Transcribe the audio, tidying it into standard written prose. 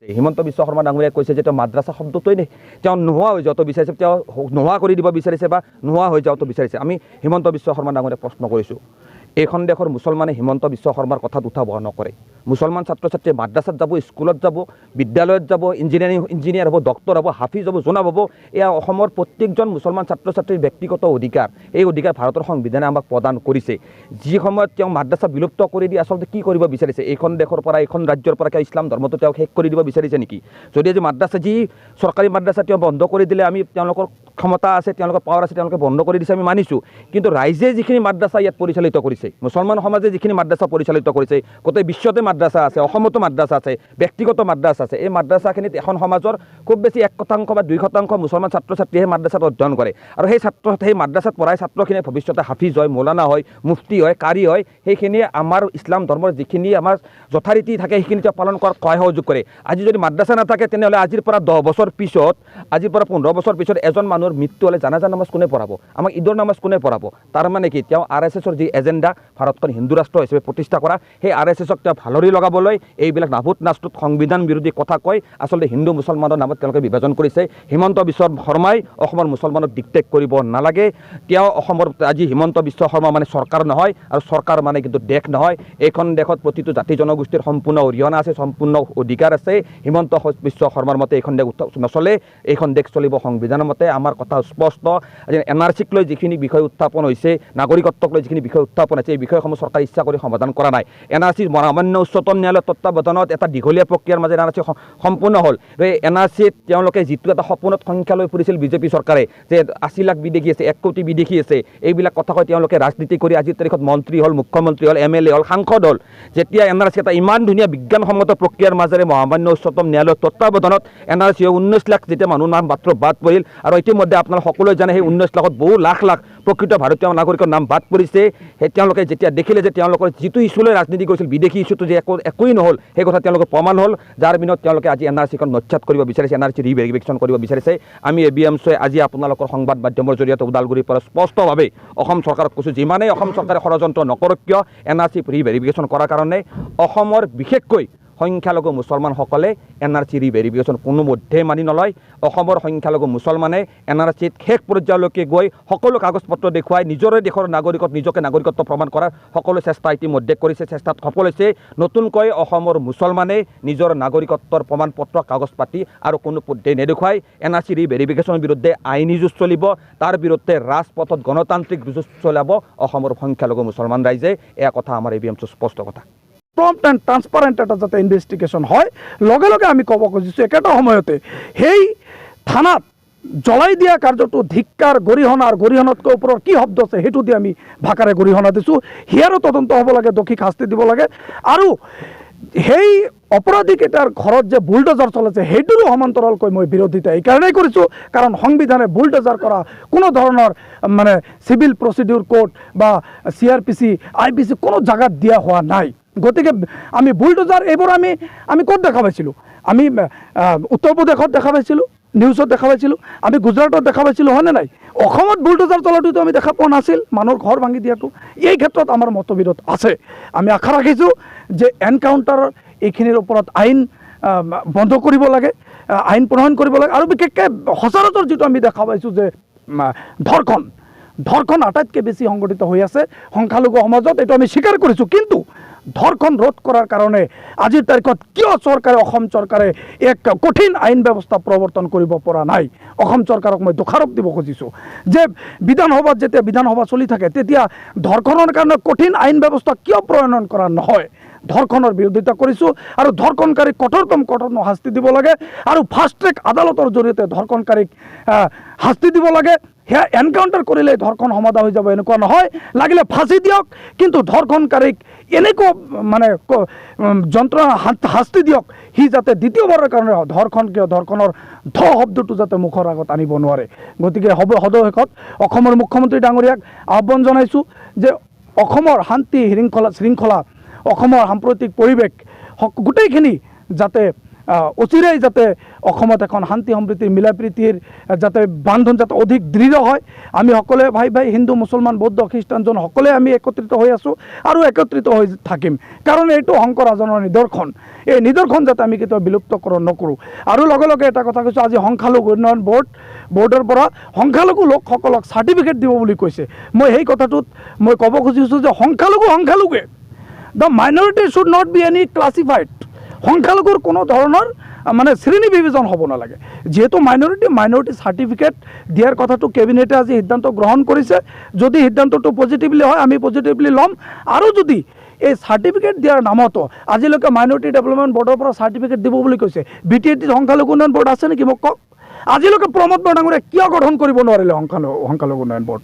হিমন্ত বিশ্ব শৰ্মা ডাঙৰীয়াই কৈছে যে তেওঁ মাদ্ৰাছা শব্দটোৱেই তেওঁ নোহোৱা হৈ যাওঁতো বিচাৰিছে, তেওঁ নোহোৱা কৰি দিব বিচাৰিছে বা নোহোৱা হৈ যাওঁতো বিচাৰিছে। আমি হিমন্ত বিশ্ব শৰ্মা ডাঙৰীয়াক প্ৰশ্ন কৰিছোঁ, এইখন দেশৰ মুছলমানে হিমন্ত বিশ্ব শৰ্মাৰ কথাত উঠাব নকৰে। মুছলমান ছাত্ৰ ছাত্ৰীয়ে মাদ্ৰাছাত যাব, স্কুলত যাব, বিদ্যালয়ত যাব, ইঞ্জিনিয়াৰ হ'ব, ডক্টৰ হ'ব, হাফিজ হ'ব, জোনাব হ'ব। এয়া অসমৰ প্ৰত্যেকজন মুছলমান ছাত্ৰ ছাত্ৰীৰ ব্যক্তিগত অধিকাৰ। এই অধিকাৰ ভাৰতৰ সংবিধানে আমাক প্ৰদান কৰিছে। যি সময়ত তেওঁ মাদ্ৰাছা বিলুপ্ত কৰি দি আচলতে কি কৰিব বিচাৰিছে, এইখন দেশৰ পৰা, এইখন ৰাজ্যৰ পৰা ইছলাম ধৰ্মটো তেওঁক শেষ কৰি দিব বিচাৰিছে নেকি? যদি আজি মাদ্ৰাছা, যি চৰকাৰী মাদ্ৰাছা তেওঁ বন্ধ কৰি দিলে, আমি তেওঁলোকৰ ক্ষমতা আছে, তেওঁলোকৰ পাৱাৰ আছে, তেওঁলোকে বন্ধ কৰি দিছে, আমি মানিছোঁ। কিন্তু ৰাইজে যিখিনি মাদ্ৰাছা ইয়াত পৰিচালিত কৰিছে, মুছলমান সমাজে যিখিনি মাদ্ৰাছা পৰিচালিত কৰিছে, গোটেই বিশ্বতে মাদ্ৰাছা আছে, অসমতো মাদ্ৰাছা আছে, ব্যক্তিগত মাদ্ৰাছা আছে। এই মাদ্ৰাছাখিনিত এখন সমাজৰ খুব বেছি 1% বা 2% মুছলমান ছাত্ৰ ছাত্ৰীয়ে মাদ্ৰাছাত অধ্যয়ন কৰে। আৰু সেই মাদ্ৰাছাত পঢ়াই ছাত্ৰখিনিয়ে ভৱিষ্যতে হাফিজ হয়, মৌলানা হয়, মুফতি হয়, কাৰী হয়। সেইখিনিয়ে আমাৰ ইছলাম ধৰ্মৰ যিখিনি আমাৰ যথাৰীতি থাকে সেইখিনি তেওঁ পালন কৰাত সহায় সহযোগ কৰে। আজি যদি মাদ্ৰাছা নাথাকে, তেনেহ'লে আজিৰ পৰা 10 বছৰ পিছত, আজিৰ পৰা 15 বছৰ পিছত এজন মানুহৰ মৃত্যু হ'লে জানাজা নামাজ কোনে পঢ়াব? আমাক ঈদৰ নামাজ কোনে পঢ়াব? তাৰ মানে কি, তেওঁ RSSৰ যি এজেণ্ডা, ভাৰতখন হিন্দু ৰাষ্ট্ৰ হিচাপে প্ৰতিষ্ঠা কৰা, সেই RSSক তেওঁ ভালৰি লগাবলৈ এইবিলাক নাভূত নাস্তুত সংবিধান বিৰোধী কথা কৈ আচলতে হিন্দু মুছলমানৰ নামত তেওঁলোকে বিভাজন কৰিছে। হিমন্ত বিশ্ব শৰ্মাই অসমৰ মুছলমানক ডিক্টেট কৰিব নালাগে। তেওঁ অসমৰ আজি হিমন্ত বিশ্ব শৰ্মা মানে চৰকাৰ নহয়, আৰু চৰকাৰ মানে কিন্তু দেশ নহয়। এইখন দেশত প্ৰতিটো জাতি জনগোষ্ঠীৰ সম্পূৰ্ণ অৰিহণা আছে, সম্পূৰ্ণ অধিকাৰ আছে। হিমন্ত বিশ্ব শৰ্মাৰ মতে এইখন দেশ নচলে, এইখন দেশ চলিব সংবিধানৰ মতে। আমাৰ কথা স্পষ্ট। আজি NRCক লৈ যিখিনি বিষয় উত্থাপন হৈছে, নাগৰিকত্বক লৈ যিখিনি বিষয় উত্থাপন হৈছে, এই বিষয়সমূহ চৰকাৰে ইচ্ছা কৰি সমাধান কৰা নাই। NRC মহামান্য উচ্চতম ন্যায়ালয়ৰ তত্ত্বাৱধানত এটা দীঘলীয়া প্ৰক্ৰিয়াৰ মাজেৰে NRC সম্পূৰ্ণ হ'ল। এই NRCত তেওঁলোকে যিটো এটা সপোনত সংখ্যা লৈ ফুৰিছিল বিজেপি চৰকাৰে, যে 80 লাখ বিদেশী আছে, 1 কোটি বিদেশী আছে, এইবিলাক কথা কৈ তেওঁলোকে ৰাজনীতি কৰি আজিৰ তাৰিখত মন্ত্ৰী হ'ল, মুখ্যমন্ত্ৰী হ'ল, MLA হ'ল, সাংসদ হ'ল। যেতিয়া NRC এটা ইমান ধুনীয়া বিজ্ঞানসন্মত প্ৰক্ৰিয়াৰ মাজেৰে মহামান্য উচ্চতম ন্যায়ালয়ৰ তত্ত্বাৱধানত NRC 19 লাখ যেতিয়া মানুহৰ নাম মাত্ৰ বাদ পৰিল, আৰু ইতিমধ্যে আপোনালোক সকলোৱে জানে সেই 19 লাখত বহু লাখ লাখ প্ৰকৃত ভাৰতীয় নাগৰিকৰ নাম বাদ পৰিছে। সেই তেওঁলোকে যেতিয়া দেখিলে যে তেওঁলোকৰ যিটো ইছ্যুলৈ ৰাজনীতি কৰিছিল, বিদেশী ইছ্যুটো যে একোৱেই নহ'ল, সেই কথা তেওঁলোকৰ প্ৰমাণ হ'ল। যাৰ বিনত তেওঁলোকে আজি NRCখন নস্যাৎ কৰিব বিচাৰিছে, NRC ৰিভেৰিফিকেশ্যন কৰিব বিচাৰিছে। আমি ABMCয়ে আজি আপোনালোকৰ সংবাদ মাধ্যমৰ জৰিয়তে ওদালগুৰিৰ পৰা স্পষ্টভাৱে অসম চৰকাৰক কৈছোঁ, যিমানেই অসম চৰকাৰে ষড়যন্ত্ৰ নকৰক কিয়, NRC ৰিভেৰিফিকেশ্যন কৰাৰ কাৰণে অসমৰ বিশেষকৈ সংখ্যালঘু মুছলমানসকলে NRC ৰিভেৰিফিকেশ্যন কোনোমধ্যে মানি নলয়। অসমৰ সংখ্যালঘু মুছলমানে NRCত শেষ পৰ্যায়লৈকে গৈ সকলো কাগজ পত্ৰ দেখুৱাই নিজৰে দেশৰ নাগৰিকত নিজকে নাগৰিকত্ব প্ৰমাণ কৰাৰ সকলো চেষ্টা ইতিমধ্যে কৰিছে, চেষ্টাত সফল হৈছে। নতুনকৈ অসমৰ মুছলমানে নিজৰ নাগৰিকত্বৰ প্ৰমাণ পত্ৰ, কাগজ পাতি আৰু কোনো পদ্ধতি নেদেখুৱাই NRC ৰিভেৰিফিকেশ্যনৰ বিৰুদ্ধে আইনী যুঁজ চলিব, তাৰ বিৰুদ্ধে ৰাজপথত গণতান্ত্ৰিক যুঁজ চলাব অসমৰ সংখ্যালঘু মুছলমান ৰাইজে। এয়া কথা আমাৰ ABMCৰ স্পষ্ট কথা। প্ৰম্পট এণ্ড ট্ৰান্সপাৰেণ্ট এটা যাতে ইনভেষ্টিগেশ্যন হয়, লগে লগে আমি ক'ব খুজিছোঁ একেটা সময়তে সেই থানাত জ্বলাই দিয়া কাৰ্যটো ধিক্কাৰ, গৰিহণা, আৰু গৰিহণাতকৈ ওপৰৰ কি শব্দ আছে সেইটো দি আমি ভাষাৰে গৰিহণা দিছোঁ। হিয়াৰো তদন্ত হ'ব লাগে, দোষীক শাস্তি দিব লাগে, আৰু সেই অপৰাধীকেইটাৰ ঘৰত যে বুলডোজাৰ চলাইছে সেইটোৰো সমান্তৰালকৈ মই বিৰোধিতা এইকাৰণেই কৰিছোঁ, কাৰণ সংবিধানে বুলডোজাৰ কৰা কোনো ধৰণৰ মানে চিভিল প্ৰচিডিউৰ কোৰ্ট বা CRPC, IPC কোনো জাগাত দিয়া হোৱা নাই। গতিকে আমি বুলডোজাৰ এইবোৰ আমি ক'ত দেখা পাইছিলোঁ? আমি উত্তৰ প্ৰদেশত দেখা পাইছিলোঁ, নিউজত দেখা পাইছিলোঁ, আমি গুজৰাটত দেখা পাইছিলোঁ, হয়নে নাই? অসমত বুলডোজাৰ চলাটোতো আমি দেখা পোৱা নাছিল, মানুহৰ ঘৰ ভাঙি দিয়াটো। এই ক্ষেত্ৰত আমাৰ মতবিৰোধ আছে। আমি আশা ৰাখিছোঁ যে এনকাউণ্টাৰ এইখিনিৰ ওপৰত আইন বন্ধ কৰিব লাগে, আইন প্ৰণয়ন কৰিব লাগে, আৰু বিশেষকৈ সচৰাচৰ যিটো আমি দেখা পাইছোঁ যে ধৰ্ষণ আটাইতকৈ বেছি সংঘটিত হৈ আছে সংখ্যালঘু সমাজত, এইটো আমি স্বীকাৰ কৰিছোঁ। কিন্তু ধৰ্ষণ ৰোধ কৰাৰ কাৰণে আজিৰ তাৰিখত কিয় অসম চৰকাৰে এক কঠিন আইন ব্যৱস্থা প্ৰৱৰ্তন কৰিব পৰা নাই? অসম চৰকাৰক মই দোষাৰোপ দিব খুজিছোঁ যে বিধানসভাত যেতিয়া বিধানসভা চলি থাকে তেতিয়া ধৰ্ষণৰ কাৰণে কঠিন আইন ব্যৱস্থা কিয় প্ৰণয়ন কৰা নহয়? ধৰ্ষণৰ বিৰোধিতা কৰিছোঁ, আৰু ধৰ্ষণকাৰীক কঠোৰতম শাস্তি দিব লাগে, আৰু ফাষ্ট ট্ৰেক আদালতৰ জৰিয়তে ধৰ্ষণকাৰীক শাস্তি দিব লাগে। সেয়া এনকাউণ্টাৰ কৰিলে ধৰ্ষণ সমাধা হৈ যাব এনেকুৱা নহয়, লাগিলে ফাঁচি দিয়ক, কিন্তু ধৰ্ষণকাৰীক এনেকুৱা মানে যন্ত্ৰণা শাস্তি দিয়ক, সি যাতে দ্বিতীয়বাৰৰ কাৰণে ধৰ্ষণৰ শব্দটো যাতে মুখৰ আগত আনিব নোৱাৰে। গতিকে সদশেষত অসমৰ মুখ্যমন্ত্ৰী ডাঙৰীয়াক আহ্বান জনাইছোঁ যে অসমৰ শান্তি শৃংখলা, অসমৰ সাম্প্ৰতিক পৰিৱেশ গোটেইখিনি যাতে অচিৰেই যাতে অসমত এখন শান্তি সম্প্ৰীতিৰ মিলা প্ৰীতিৰ যাতে বান্ধন যাতে অধিক দৃঢ় হয়। আমি সকলোৱে ভাই ভাই হিন্দু মুছলমান বৌদ্ধ খ্ৰীষ্টানজন সকলোৱে আমি একত্ৰিত হৈ আছোঁ আৰু একত্ৰিত হৈ থাকিম, কাৰণ এইটো শংকৰ ৰাজনৰ নিদৰ্শন। এই নিদৰ্শন যাতে আমি কেতিয়াও বিলুপ্তকৰণ নকৰোঁ। আৰু লগে লগে এটা কথা কৈছোঁ, আজি সংখ্যালঘু উন্নয়ন বৰ্ডৰ পৰা সংখ্যালঘু লোকসকলক চাৰ্টিফিকেট দিব বুলি কৈছে। মই সেই কথাটোত মই ক'ব খুজিছোঁ যে সংখ্যালঘুৱে the minority should not be any classified. সংখ্যালঘুৰ কোনো ধৰণৰ মানে শ্ৰেণী বিভাজন হ'ব নালাগে। যিহেতু মাইনৰিটি চাৰ্টিফিকেট দিয়াৰ কথাটো কেবিনেটে আজি সিদ্ধান্ত গ্ৰহণ কৰিছে। যদি সিদ্ধান্তটো পজিটিভলি হয় আমি পজিটিভলি ল'ম, আৰু যদি এই চাৰ্টিফিকেট দিয়াৰ নামতো আজিলৈকে মাইনৰিটি ডেভেলপমেণ্ট বৰ্ডৰ পৰা চাৰ্টিফিকেট দিব বুলি কৈছে, BTAT সংখ্যালঘু উন্নয়ন বৰ্ড আছে নেকি মোক কওক। আজিলৈকে প্ৰমোদ বৰডাঙৰীয়াই কিয় গঠন কৰিব নোৱাৰিলে সংখ্যালঘু উন্নয়ন বৰ্ড?